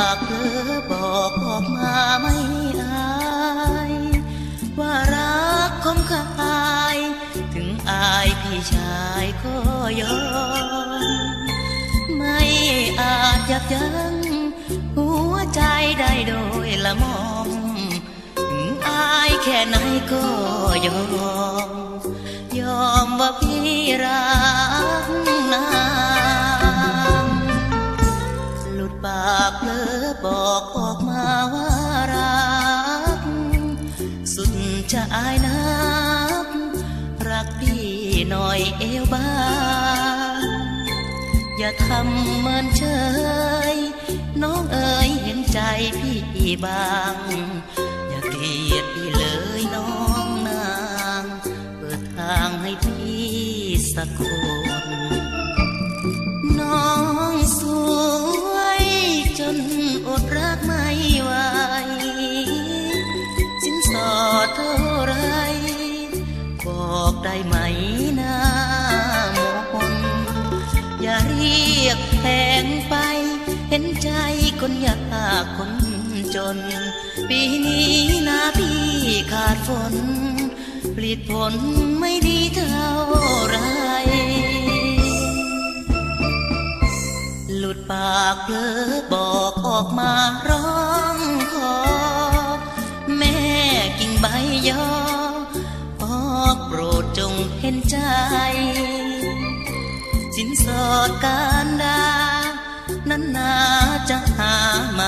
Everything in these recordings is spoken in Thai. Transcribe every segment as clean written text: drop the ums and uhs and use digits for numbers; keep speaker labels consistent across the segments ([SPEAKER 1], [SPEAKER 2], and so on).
[SPEAKER 1] ากเผลอบอกออกมาไม่อายว่ารักคงคายถึงอายพี่ชายก็ยอมไม่อาจยับยั้งหัวใจได้โดยละมอมถึงอายแค่ไหนก็ยอมว่าพี่รักนางหลุดปากเผลอบอกออกมาว่ารักสุดจะอายนักรักพี่หน่อยเอวบางอย่าทำเหมือนเฉยน้องเอ๋ยเห็นใจพี่บ้างอย่าเกลียดพี่เลยน้องนางเปิดทางให้พี่สักคนน้องสวยจนอดรักไม่ไหวสินสอดเท่าไรบอกได้ไหมหน้ามนอย่าเรียกแพงไปเห็นใจคนยากคนจนปีนี้นาพี่ขาดฝนผลิตผลไม่ดีเท่าไรหลุดปากเผลอบอกออกมาร้องขอแม่กิ่งใบยอขอโปรดจงเห็นใจสินสอดการดานั้นนาจะหาไหม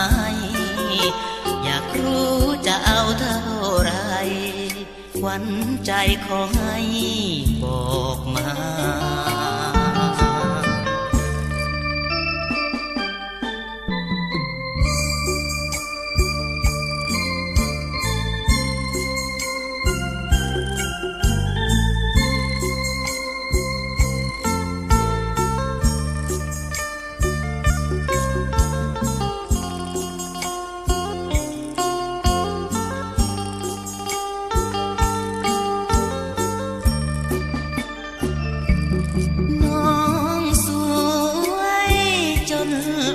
[SPEAKER 1] อยากรู้จะเอาเท่าไรหวั่นใจขอให้บอกมา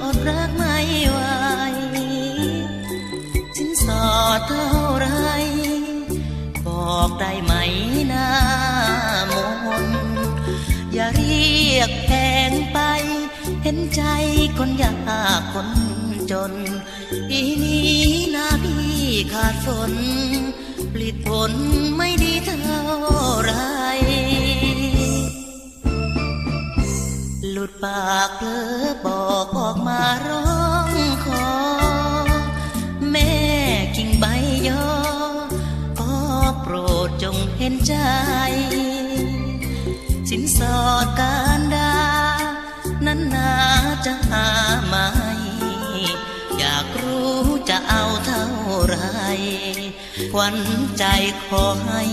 [SPEAKER 1] อดรักไม่ไหวสินสอดเท่าไรบอกได้ไหมหน้ามนอย่าเรียกแพงไปเห็นใจคนยากคนจนปีนี้นาพี่ขาดฝนผลิตผลไม่ดีเท่าไรหลุดปากเผลอบอกออกมาร้องขอแม่กิ่งใบยอขอโปรดจงเห็นใจสินสอดการดานั้นนาจะหาไหมอยากรู้จะเอาเท่าไรขวัญใจขอให้